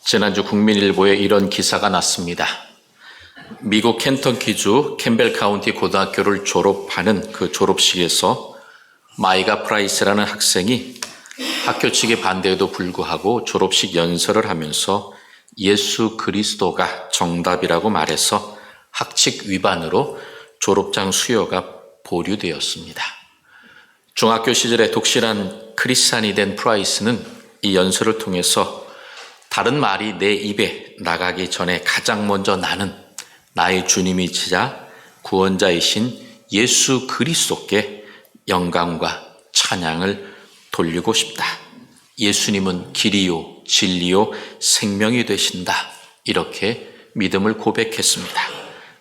지난주 국민일보에 이런 기사가 났습니다. 미국 켄터키주 캠벨 카운티 고등학교를 졸업하는 그 졸업식에서 마이가 프라이스라는 학생이 학교 측의 반대에도 불구하고 졸업식 연설을 하면서 예수 그리스도가 정답이라고 말해서 학칙 위반으로 졸업장 수여가 보류되었습니다. 중학교 시절에 독실한 크리스찬이 된 프라이스는 이 연설을 통해서 다른 말이 내 입에 나가기 전에 가장 먼저 나는 나의 주님이시자 구원자이신 예수 그리스도께 영광과 찬양을 돌리고 싶다. 예수님은 길이요 진리요 생명이 되신다. 이렇게 믿음을 고백했습니다.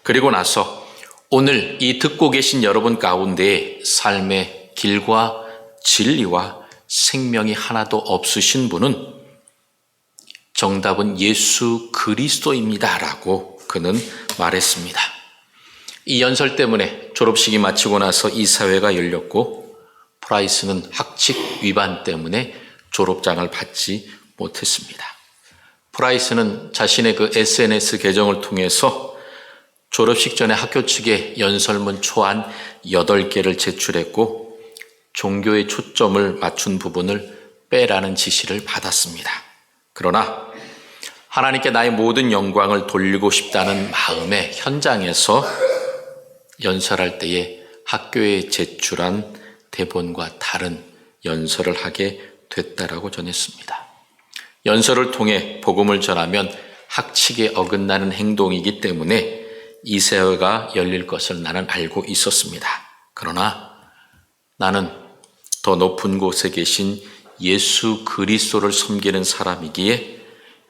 그리고 나서 오늘 이 듣고 계신 여러분 가운데 삶의 길과 진리와 생명이 하나도 없으신 분은 정답은 예수 그리스도입니다. 라고 그는 말했습니다. 이 연설 때문에 졸업식이 마치고 나서 이사회가 열렸고 프라이스는 학칙 위반 때문에 졸업장을 받지 못했습니다. 프라이스는 자신의 그 SNS 계정을 통해서 졸업식 전에 학교 측에 연설문 초안 8개를 제출했고 종교의 초점을 맞춘 부분을 빼라는 지시를 받았습니다. 그러나 하나님께 나의 모든 영광을 돌리고 싶다는 마음에 현장에서 연설할 때에 학교에 제출한 대본과 다른 연설을 하게 됐다라고 전했습니다. 연설을 통해 복음을 전하면 학칙에 어긋나는 행동이기 때문에 이사회가 열릴 것을 나는 알고 있었습니다. 그러나 나는 더 높은 곳에 계신 예수 그리스도를 섬기는 사람이기에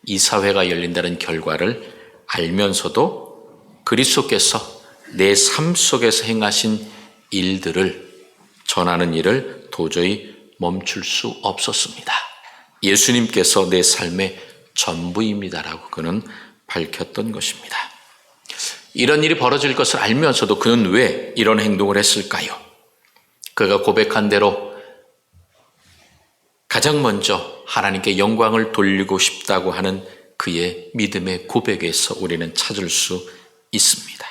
이사회가 열린다는 결과를 알면서도 그리스도께서 내 삶 속에서 행하신 일들을 전하는 일을 도저히 멈출 수 없었습니다. 예수님께서 내 삶의 전부입니다라고 그는 밝혔던 것입니다. 이런 일이 벌어질 것을 알면서도 그는 왜 이런 행동을 했을까요? 그가 고백한 대로 가장 먼저 하나님께 영광을 돌리고 싶다고 하는 그의 믿음의 고백에서 우리는 찾을 수 있습니다.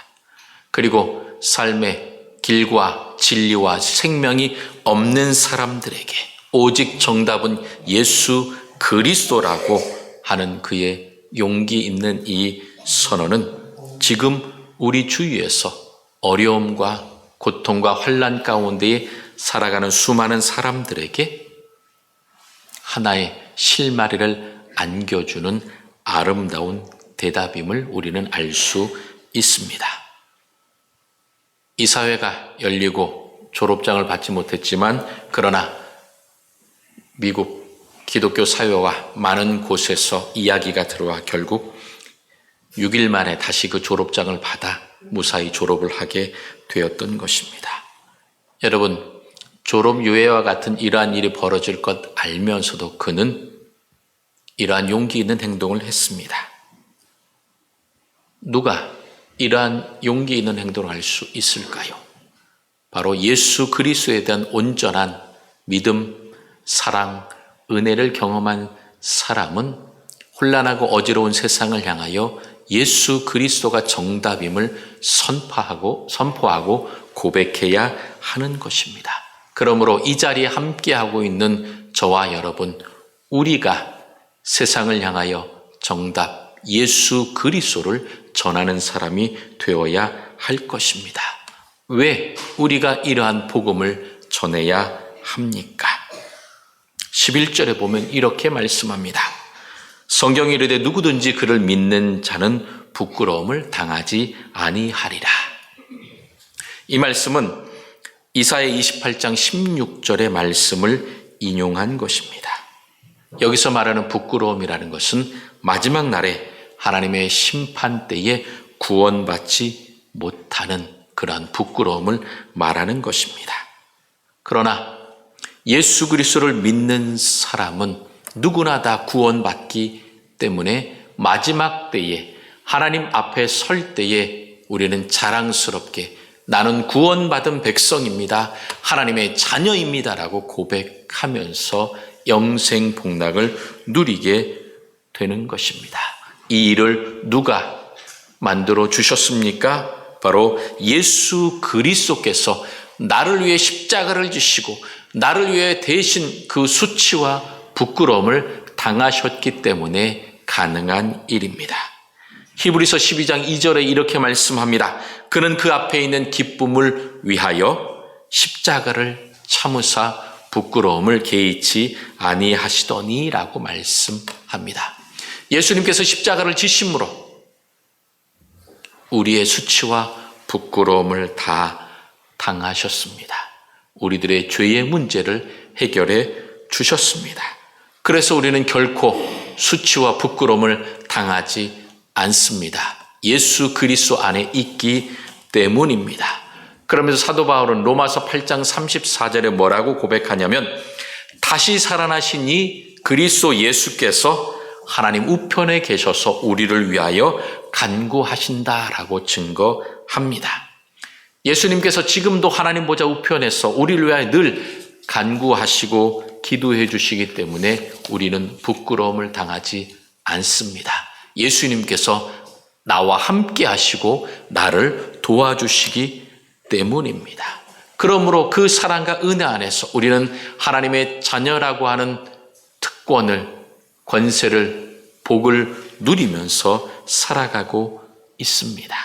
그리고 삶의 길과 진리와 생명이 없는 사람들에게 오직 정답은 예수 그리스도라고 하는 그의 용기 있는 이 선언은 지금 우리 주위에서 어려움과 고통과 환난 가운데 살아가는 수많은 사람들에게 하나의 실마리를 안겨주는 아름다운 대답임을 우리는 알 수 있습니다. 이사회가 열리고 졸업장을 받지 못했지만 그러나 미국 기독교 사회와 많은 곳에서 이야기가 들어와 결국 6일 만에 다시 그 졸업장을 받아 무사히 졸업을 하게 되었던 것입니다. 여러분, 졸업 유예와 같은 이러한 일이 벌어질 것 알면서도 그는 이러한 용기 있는 행동을 했습니다. 누가 이러한 용기 있는 행동을 할 수 있을까요? 바로 예수 그리스도에 대한 온전한 믿음, 사랑, 은혜를 경험한 사람은 혼란하고 어지러운 세상을 향하여 예수 그리스도가 정답임을 선포하고 고백해야 하는 것입니다. 그러므로 이 자리에 함께하고 있는 저와 여러분, 우리가 세상을 향하여 정답 예수 그리스도를 전하는 사람이 되어야 할 것입니다. 왜 우리가 이러한 복음을 전해야 합니까? 11절에 보면 이렇게 말씀합니다. 성경이 이르되 누구든지 그를 믿는 자는 부끄러움을 당하지 아니하리라. 이 말씀은 이사야 28장 16절의 말씀을 인용한 것입니다. 여기서 말하는 부끄러움이라는 것은 마지막 날에 하나님의 심판 때에 구원받지 못하는 그러한 부끄러움을 말하는 것입니다. 그러나 예수 그리스도를 믿는 사람은 누구나 다 구원받기 때문에 마지막 때에 하나님 앞에 설 때에 우리는 자랑스럽게 나는 구원받은 백성입니다. 하나님의 자녀입니다라고 고백하면서 영생 복락을 누리게 되는 것입니다. 이 일을 누가 만들어 주셨습니까? 바로 예수 그리스도께서 나를 위해 십자가를 지시고 나를 위해 대신 그 수치와 부끄러움을 당하셨기 때문에 가능한 일입니다. 히브리서 12장 2절에 이렇게 말씀합니다. 그는 그 앞에 있는 기쁨을 위하여 십자가를 참으사 부끄러움을 개의치 아니하시더니라고 말씀합니다. 예수님께서 십자가를 지심으로 우리의 수치와 부끄러움을 다 당하셨습니다. 우리들의 죄의 문제를 해결해 주셨습니다. 그래서 우리는 결코 수치와 부끄러움을 당하지 않습니다. 예수 그리스도 안에 있기 때문입니다. 그러면서 사도 바울은 로마서 8장 34절에 뭐라고 고백하냐면 다시 살아나신 이 그리스도 예수께서 하나님 우편에 계셔서 우리를 위하여 간구하신다라고 증거합니다. 예수님께서 지금도 하나님 보좌 우편에서 우리를 위하여 늘 간구하시고 기도해 주시기 때문에 우리는 부끄러움을 당하지 않습니다. 예수님께서 나와 함께 하시고 나를 도와주시기 때문입니다. 그러므로 그 사랑과 은혜 안에서 우리는 하나님의 자녀라고 하는 특권을, 권세를, 복을 누리면서 살아가고 있습니다.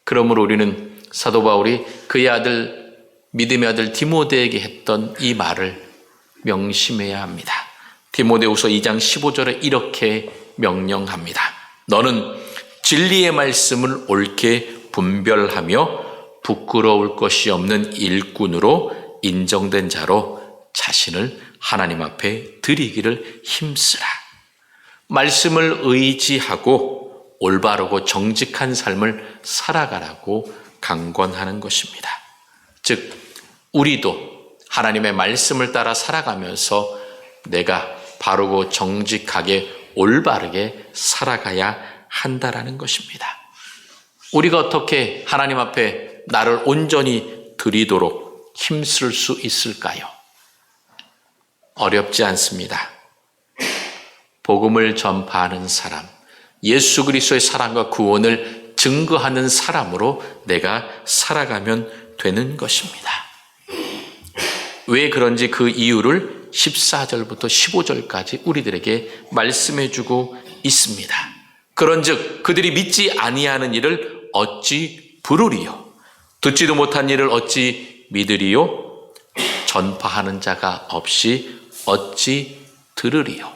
그러므로 우리는 사도 바울이 그의 아들, 믿음의 아들 디모데에게 했던 이 말을 명심해야 합니다. 디모데후서 2장 15절에 이렇게 명령합니다. 너는 진리의 말씀을 옳게 분별하며 부끄러울 것이 없는 일꾼으로 인정된 자로 자신을 하나님 앞에 드리기를 힘쓰라. 말씀을 의지하고 올바르고 정직한 삶을 살아가라고 강권하는 것입니다. 즉 우리도 하나님의 말씀을 따라 살아가면서 내가 바르고 정직하게 올바르게 살아가야 한다라는 것입니다. 우리가 어떻게 하나님 앞에 나를 온전히 드리도록 힘쓸 수 있을까요? 어렵지 않습니다. 복음을 전파하는 사람, 예수 그리스도의 사랑과 구원을 증거하는 사람으로 내가 살아가면 되는 것입니다. 왜 그런지 그 이유를 14절부터 15절까지 우리들에게 말씀해 주고 있습니다. 그런즉 그들이 믿지 아니하는 일을 어찌 부르리요? 듣지도 못한 일을 어찌 믿으리요? 전파하는 자가 없이 어찌 들으리요?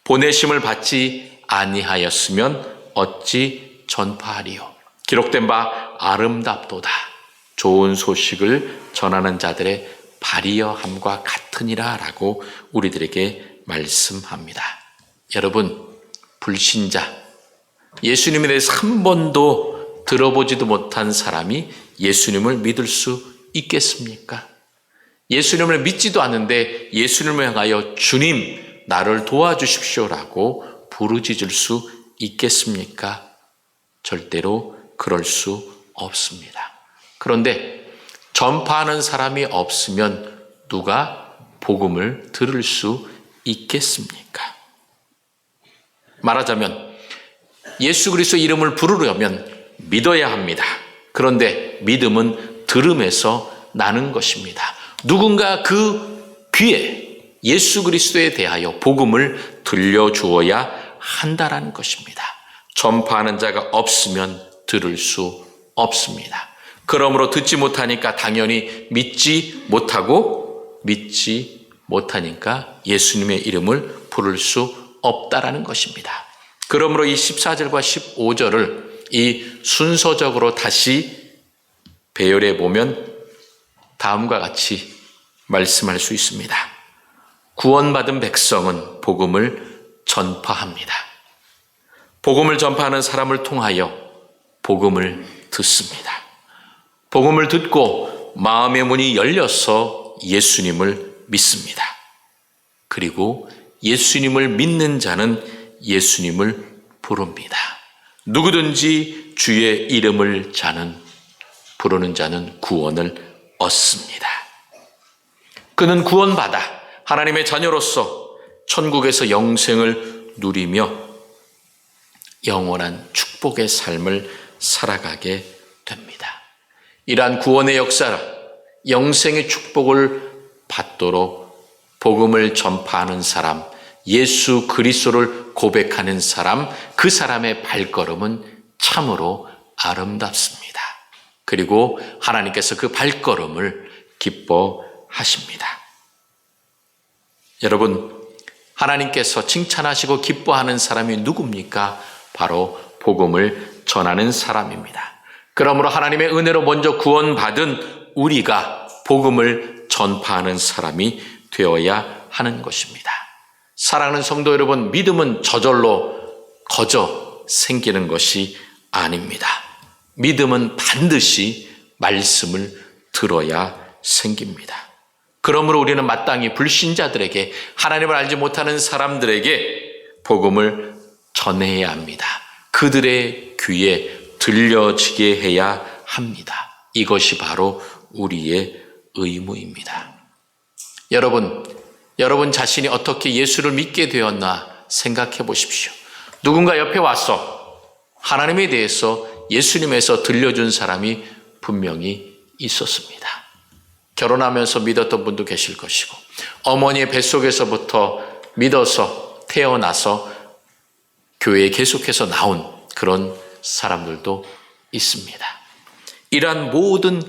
보내심을 받지 아니하였으면 어찌 전파하리요? 기록된 바 아름답도다. 좋은 소식을 전하는 자들의 발이여함과 같으니라 라고 우리들에게 말씀합니다. 여러분, 불신자, 예수님에 대해서 한 번도 들어보지도 못한 사람이 예수님을 믿을 수 있겠습니까? 예수님을 믿지도 않는데 예수님을 향하여 주님, 나를 도와주십시오라고 부르짖을 수 있겠습니까? 절대로 그럴 수 없습니다. 그런데 전파하는 사람이 없으면 누가 복음을 들을 수 있겠습니까? 말하자면 예수 그리스도 이름을 부르려면 믿어야 합니다. 그런데 믿음은 들음에서 나는 것입니다. 누군가 그 귀에 예수 그리스도에 대하여 복음을 들려주어야 한다라는 것입니다. 전파하는 자가 없으면 들을 수 없습니다. 그러므로 듣지 못하니까 당연히 믿지 못하니까 예수님의 이름을 부를 수 없다라는 것입니다. 그러므로 이 14절과 15절을 이 순서적으로 다시 배열해 보면 다음과 같이 말씀할 수 있습니다. 구원받은 백성은 복음을 전파합니다. 복음을 전파하는 사람을 통하여 복음을 듣습니다. 복음을 듣고 마음의 문이 열려서 예수님을 믿습니다. 그리고 예수님을 믿는 자는 예수님을 부릅니다. 누구든지 주의 이름을 부르는 자는 구원을 얻습니다. 그는 구원받아 하나님의 자녀로서 천국에서 영생을 누리며 영원한 축복의 삶을 살아가게 됩니다. 이러한 구원의 역사라 영생의 축복을 받도록 복음을 전파하는 사람, 예수 그리스도를 고백하는 사람, 그 사람의 발걸음은 참으로 아름답습니다. 그리고 하나님께서 그 발걸음을 기뻐하십니다. 여러분, 하나님께서 칭찬하시고 기뻐하는 사람이 누굽니까? 바로 복음을 전하는 사람입니다. 그러므로 하나님의 은혜로 먼저 구원받은 우리가 복음을 전파하는 사람이 되어야 하는 것입니다. 사랑하는 성도 여러분, 믿음은 저절로 거저 생기는 것이 아닙니다. 믿음은 반드시 말씀을 들어야 생깁니다. 그러므로 우리는 마땅히 불신자들에게, 하나님을 알지 못하는 사람들에게 복음을 전해야 합니다. 그들의 귀에 들려지게 해야 합니다. 이것이 바로 우리의 의무입니다. 여러분 자신이 어떻게 예수를 믿게 되었나 생각해 보십시오. 누군가 옆에 와서 하나님에 대해서 예수님에서 들려준 사람이 분명히 있었습니다. 결혼하면서 믿었던 분도 계실 것이고, 어머니의 뱃속에서부터 믿어서 태어나서 교회에 계속해서 나온 그런 사람들도 있습니다. 이러한 모든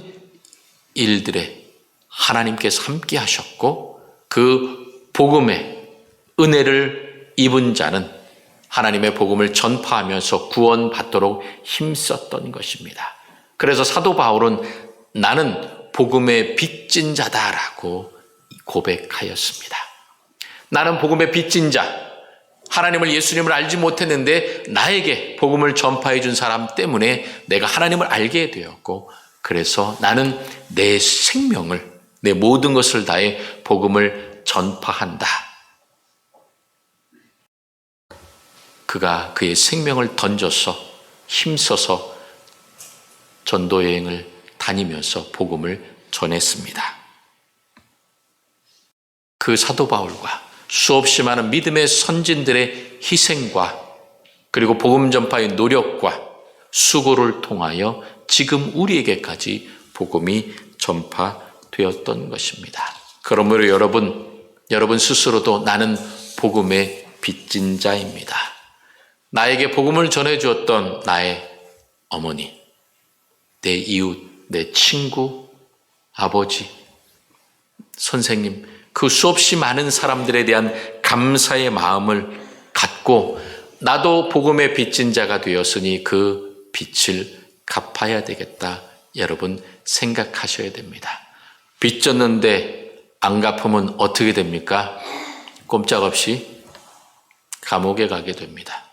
일들에 하나님께서 함께 하셨고, 그 복음의 은혜를 입은 자는 하나님의 복음을 전파하면서 구원받도록 힘썼던 것입니다. 그래서 사도 바울은 나는 복음의 빚진 자다라고 고백하였습니다. 나는 복음의 빚진 자, 하나님을 예수님을 알지 못했는데 나에게 복음을 전파해 준 사람 때문에 내가 하나님을 알게 되었고, 그래서 나는 내 생명을, 내 모든 것을 다해 복음을 전파한다. 그가 그의 생명을 던져서 힘써서 전도 여행을 다니면서 복음을 전했습니다. 그 사도 바울과 수없이 많은 믿음의 선진들의 희생과 그리고 복음 전파의 노력과 수고를 통하여 지금 우리에게까지 복음이 전파되었던 것입니다. 그러므로 여러분 스스로도 나는 복음의 빚진 자입니다. 나에게 복음을 전해주었던 나의 어머니, 내 이웃, 내 친구, 아버지, 선생님, 그 수없이 많은 사람들에 대한 감사의 마음을 갖고 나도 복음의 빚진 자가 되었으니 그 빚을 갚아야 되겠다. 여러분 생각하셔야 됩니다. 빚 졌는데 안 갚으면 어떻게 됩니까? 꼼짝없이 감옥에 가게 됩니다.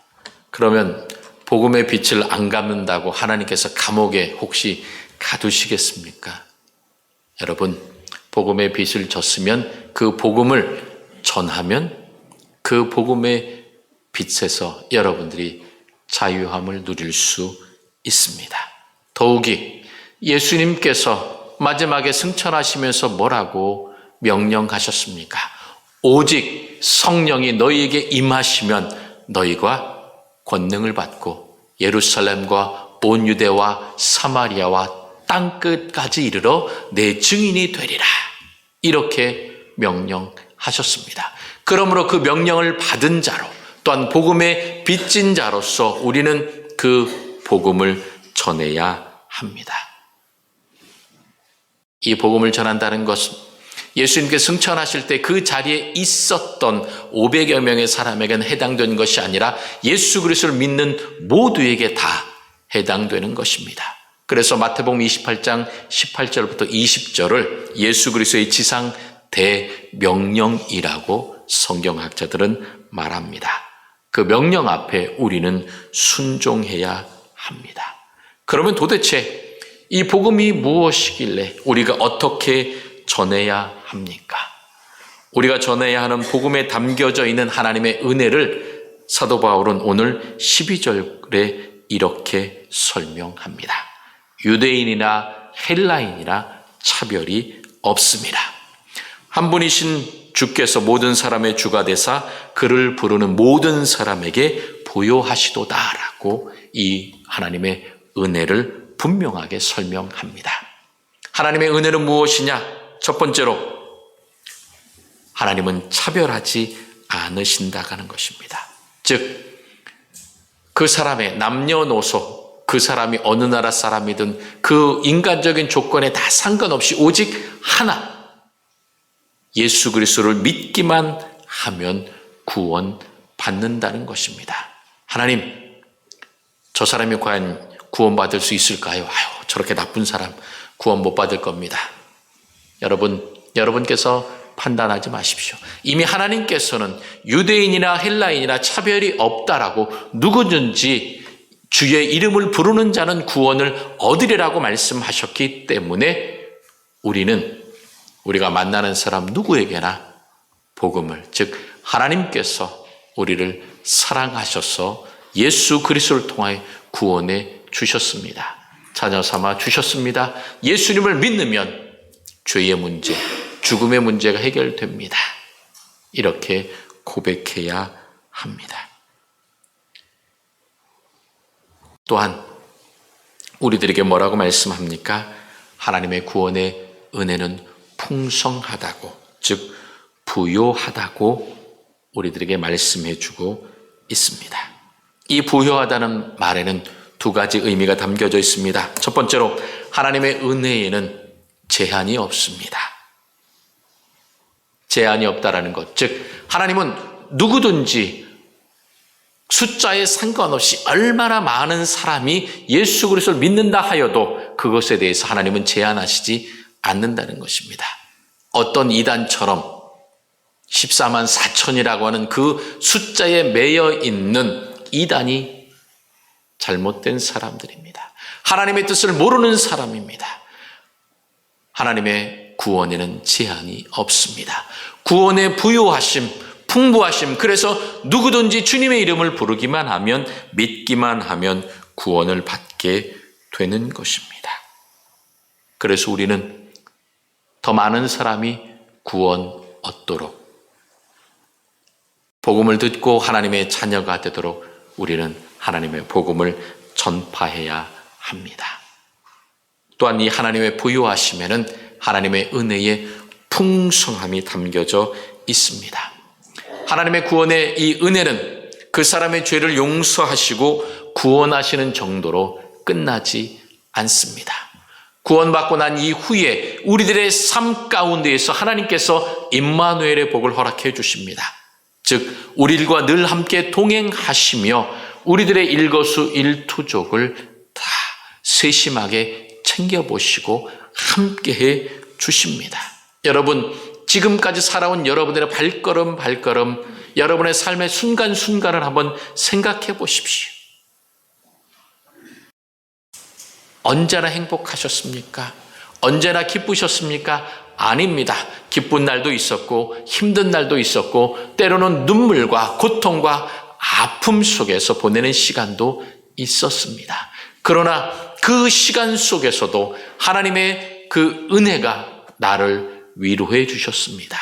그러면 복음의 빚을 안 갚는다고 하나님께서 감옥에 혹시 가두시겠습니까? 여러분, 복음의 빚을 졌으면 그 복음을 전하면 그 복음의 빚에서 여러분들이 자유함을 누릴 수 있습니다. 더욱이 예수님께서 마지막에 승천하시면서 뭐라고 명령하셨습니까? 오직 성령이 너희에게 임하시면 너희가 권능을 받고 예루살렘과 온 유대와 사마리아와 땅끝까지 이르러 내 증인이 되리라. 이렇게 명령하셨습니다. 그러므로 그 명령을 받은 자로, 또한 복음의 빚진 자로서 우리는 그 복음을 전해야 합니다. 이 복음을 전한다는 것은 예수님께 승천하실 때 그 자리에 있었던 500여 명의 사람에게는 해당되는 것이 아니라 예수 그리스도를 믿는 모두에게 다 해당되는 것입니다. 그래서 마태복음 28장 18절부터 20절을 예수 그리스도의 지상 대명령이라고 성경학자들은 말합니다. 그 명령 앞에 우리는 순종해야 합니다. 그러면 도대체 이 복음이 무엇이길래 우리가 어떻게 전해야 합니까? 우리가 전해야 하는 복음에 담겨져 있는 하나님의 은혜를 사도 바울은 오늘 12절에 이렇게 설명합니다. 유대인이나 헬라인이나 차별이 없습니다. 한 분이신 주께서 모든 사람의 주가 되사 그를 부르는 모든 사람에게 부요하시도다라고 이 하나님의 은혜를 분명하게 설명합니다. 하나님의 은혜는 무엇이냐? 첫 번째로 하나님은 차별하지 않으신다는 것입니다. 즉 그 사람의 남녀노소, 그 사람이 어느 나라 사람이든 그 인간적인 조건에 다 상관없이 오직 하나, 예수 그리스도를 믿기만 하면 구원받는다는 것입니다. 하나님, 저 사람이 과연 구원받을 수 있을까요? 아유, 저렇게 나쁜 사람 구원 못 받을 겁니다. 여러분께서 판단하지 마십시오. 이미 하나님께서는 유대인이나 헬라인이나 차별이 없다라고 누구든지 주의 이름을 부르는 자는 구원을 얻으리라고 말씀하셨기 때문에 우리가 만나는 사람 누구에게나 복음을, 즉 하나님께서 우리를 사랑하셔서 예수 그리스도를 통하여 구원해 주셨습니다. 자녀 삼아 주셨습니다. 예수님을 믿으면 죄의 문제, 죽음의 문제가 해결됩니다. 이렇게 고백해야 합니다. 또한 우리들에게 뭐라고 말씀합니까? 하나님의 구원의 은혜는 풍성하다고, 즉 부요하다고 우리들에게 말씀해 주고 있습니다. 이 부요하다는 말에는 두 가지 의미가 담겨져 있습니다. 첫 번째로 하나님의 은혜에는 제한이 없습니다. 제한이 없다라는 것, 즉 하나님은 누구든지 숫자에 상관없이 얼마나 많은 사람이 예수 그리스도를 믿는다 하여도 그것에 대해서 하나님은 제한하시지 않는다는 것입니다. 어떤 이단처럼 14만 4천이라고 하는 그 숫자에 매여 있는 이단이 잘못된 사람들입니다. 하나님의 뜻을 모르는 사람입니다. 하나님의 구원에는 제한이 없습니다. 구원의 부요하심, 풍부하심, 그래서 누구든지 주님의 이름을 부르기만 하면, 믿기만 하면 구원을 받게 되는 것입니다. 그래서 우리는 더 많은 사람이 구원 얻도록, 복음을 듣고 하나님의 자녀가 되도록 우리는 하나님의 복음을 전파해야 합니다. 또한 이 하나님의 부요하심에는 하나님의 은혜의 풍성함이 담겨져 있습니다. 하나님의 구원의 이 은혜는 그 사람의 죄를 용서하시고 구원하시는 정도로 끝나지 않습니다. 구원받고 난 이후에 우리들의 삶 가운데에서 하나님께서 임마누엘의 복을 허락해 주십니다. 즉 우리들과 늘 함께 동행하시며 우리들의 일거수일투족을 다 세심하게 챙겨보시고 함께해 주십니다. 여러분, 지금까지 살아온 여러분들의 발걸음 여러분의 삶의 순간순간을 한번 생각해 보십시오. 언제나 행복하셨습니까? 언제나 기쁘셨습니까? 아닙니다. 기쁜 날도 있었고 힘든 날도 있었고 때로는 눈물과 고통과 아픔 속에서 보내는 시간도 있었습니다. 그러나 그 시간 속에서도 하나님의 그 은혜가 나를 위로해 주셨습니다.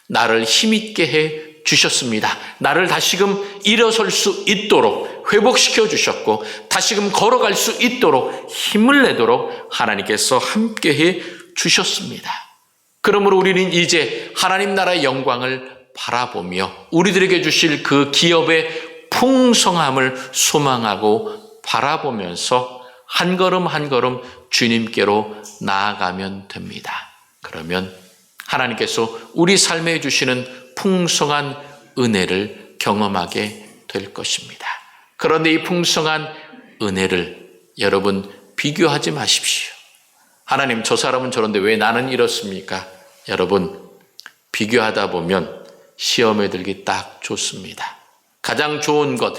나를 힘있게 해 주셨습니다. 나를 다시금 일어설 수 있도록 회복시켜 주셨고 다시금 걸어갈 수 있도록 힘을 내도록 하나님께서 함께해 주셨습니다. 그러므로 우리는 이제 하나님 나라의 영광을 바라보며 우리들에게 주실 그 기업의 풍성함을 소망하고 바라보면서 한 걸음 한 걸음 주님께로 나아가면 됩니다. 그러면 하나님께서 우리 삶에 주시는 풍성한 은혜를 경험하게 될 것입니다. 그런데 이 풍성한 은혜를 여러분 비교하지 마십시오. 하나님, 저 사람은 저런데 왜 나는 이렇습니까? 여러분, 비교하다 보면 시험에 들기 딱 좋습니다. 가장 좋은 것,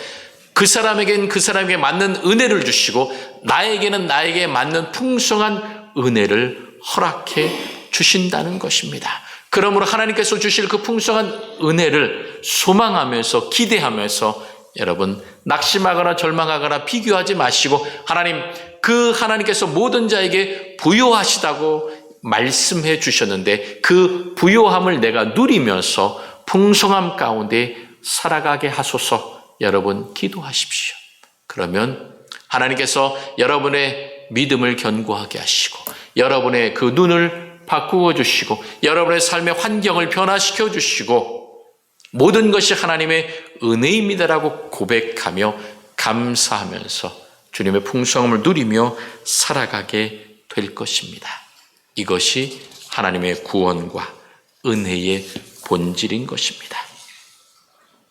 그 사람에겐 그 사람에게 맞는 은혜를 주시고 나에게는 나에게 맞는 풍성한 은혜를 허락해 주신다는 것입니다. 그러므로 하나님께서 주실 그 풍성한 은혜를 소망하면서 기대하면서 여러분 낙심하거나 절망하거나 비교하지 마시고 하나님께서 모든 자에게 부요하시다고 말씀해 주셨는데 그 부요함을 내가 누리면서 풍성함 가운데 살아가게 하소서. 여러분 기도하십시오. 그러면 하나님께서 여러분의 믿음을 견고하게 하시고 여러분의 그 눈을 바꾸어 주시고 여러분의 삶의 환경을 변화시켜 주시고 모든 것이 하나님의 은혜입니다라고 고백하며 감사하면서 주님의 풍성함을 누리며 살아가게 될 것입니다. 이것이 하나님의 구원과 은혜의 본질인 것입니다.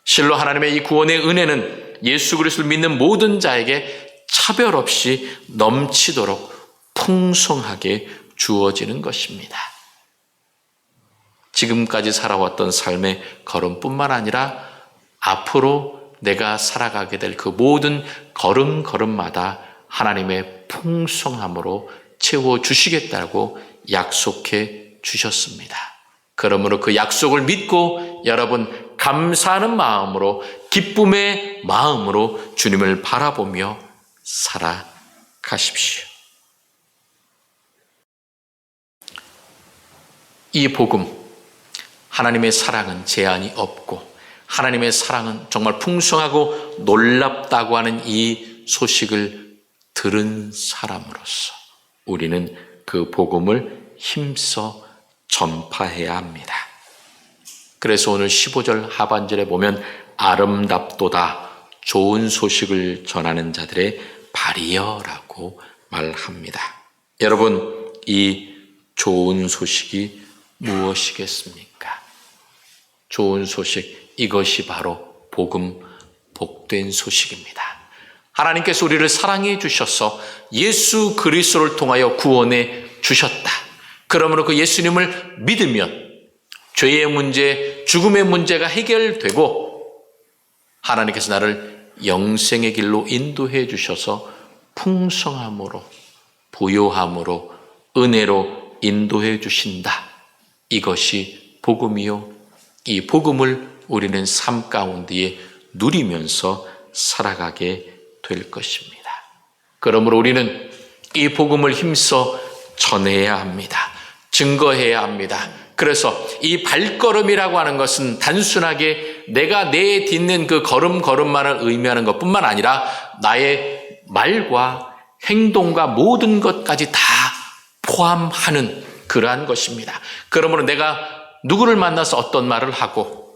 실로 하나님의 이 구원의 은혜는 예수 그리스도를 믿는 모든 자에게 차별 없이 넘치도록 풍성하게 주어지는 것입니다. 지금까지 살아왔던 삶의 걸음뿐만 아니라 앞으로 내가 살아가게 될 그 모든 걸음걸음마다 하나님의 풍성함으로 채워주시겠다고 약속해 주셨습니다. 그러므로 그 약속을 믿고 여러분 감사하는 마음으로 기쁨의 마음으로 주님을 바라보며 살아가십시오. 이 복음, 하나님의 사랑은 제한이 없고 하나님의 사랑은 정말 풍성하고 놀랍다고 하는 이 소식을 들은 사람으로서 우리는 그 복음을 힘써 전파해야 합니다. 그래서 오늘 15절 하반절에 보면 아름답도다 좋은 소식을 전하는 자들의 발이여라고 말합니다. 여러분, 이 좋은 소식이 무엇이겠습니까? 좋은 소식, 이것이 바로 복음, 복된 소식입니다. 하나님께서 우리를 사랑해 주셔서 예수 그리스도를 통하여 구원해 주셨다. 그러므로 그 예수님을 믿으면 죄의 문제, 죽음의 문제가 해결되고 하나님께서 나를 영생의 길로 인도해 주셔서 풍성함으로, 부요함으로, 은혜로 인도해 주신다. 이것이 복음이요. 이 복음을 우리는 삶 가운데에 누리면서 살아가게 될 것입니다. 그러므로 우리는 이 복음을 힘써 전해야 합니다. 증거해야 합니다. 그래서 이 발걸음이라고 하는 것은 단순하게 내가 내딛는 그 걸음걸음만을 의미하는 것뿐만 아니라 나의 말과 행동과 모든 것까지 다 포함하는 그러한 것입니다. 그러므로 내가 누구를 만나서 어떤 말을 하고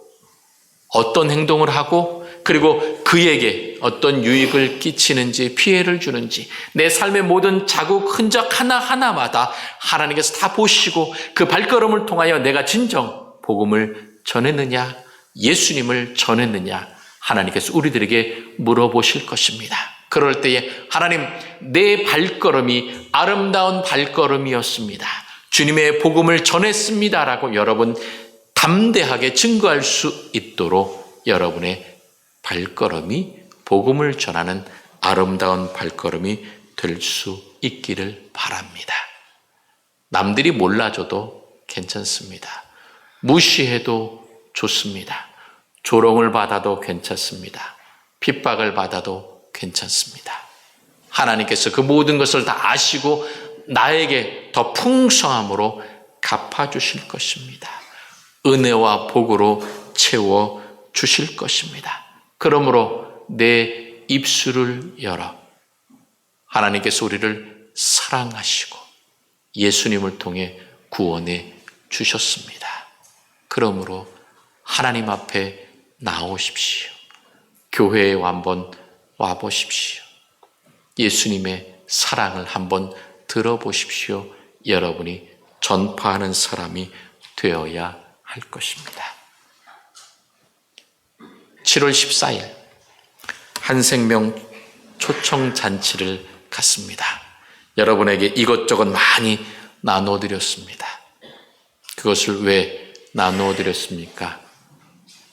어떤 행동을 하고 그리고 그에게 어떤 유익을 끼치는지 피해를 주는지 내 삶의 모든 자국 흔적 하나하나마다 하나님께서 다 보시고 그 발걸음을 통하여 내가 진정 복음을 전했느냐 예수님을 전했느냐 하나님께서 우리들에게 물어보실 것입니다. 그럴 때에 하나님 내 발걸음이 아름다운 발걸음이었습니다. 주님의 복음을 전했습니다라고 여러분 담대하게 증거할 수 있도록 여러분의 발걸음이 복음을 전하는 아름다운 발걸음이 될 수 있기를 바랍니다. 남들이 몰라줘도 괜찮습니다. 무시해도 좋습니다. 조롱을 받아도 괜찮습니다. 핍박을 받아도 괜찮습니다. 하나님께서 그 모든 것을 다 아시고 나에게 더 풍성함으로 갚아주실 것입니다. 은혜와 복으로 채워주실 것입니다. 그러므로 내 입술을 열어 하나님께서 우리를 사랑하시고 예수님을 통해 구원해 주셨습니다. 그러므로 하나님 앞에 나오십시오. 교회에 한번 와보십시오. 예수님의 사랑을 한번 들어보십시오. 여러분이 전파하는 사람이 되어야 할 것입니다. 7월 14일 한생명 초청잔치를 갖습니다. 여러분에게 이것저것 많이 나눠드렸습니다. 그것을 왜 나눠드렸습니까?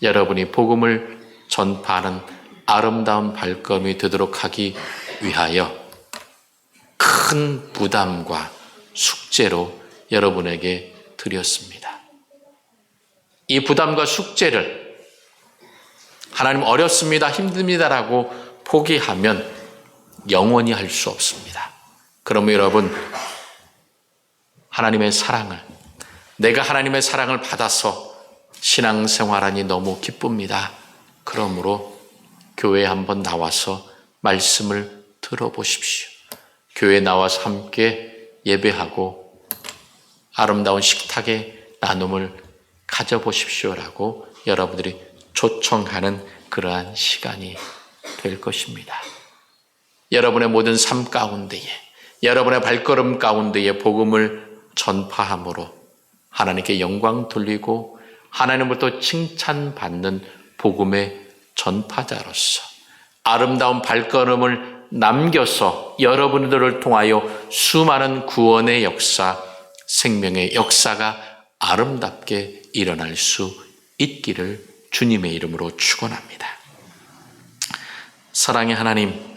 여러분이 복음을 전파하는 아름다운 발걸음이 되도록 하기 위하여 큰 부담과 숙제로 여러분에게 드렸습니다. 이 부담과 숙제를 하나님 어렵습니다, 힘듭니다라고 포기하면 영원히 할 수 없습니다. 그러면 여러분 하나님의 사랑을, 내가 하나님의 사랑을 받아서 신앙생활하니 너무 기쁩니다. 그러므로 교회에 한번 나와서 말씀을 들어보십시오. 교회에 나와서 함께 예배하고 아름다운 식탁의 나눔을 가져보십시오라고 여러분들이 초청하는 그러한 시간이 될 것입니다. 여러분의 모든 삶 가운데에, 여러분의 발걸음 가운데에 복음을 전파함으로 하나님께 영광 돌리고 하나님으로부터 칭찬받는 복음의 전파자로서 아름다운 발걸음을 남겨서 여러분들을 통하여 수많은 구원의 역사, 생명의 역사가 아름답게 일어날 수 있기를 주님의 이름으로 축원합니다. 사랑의 하나님,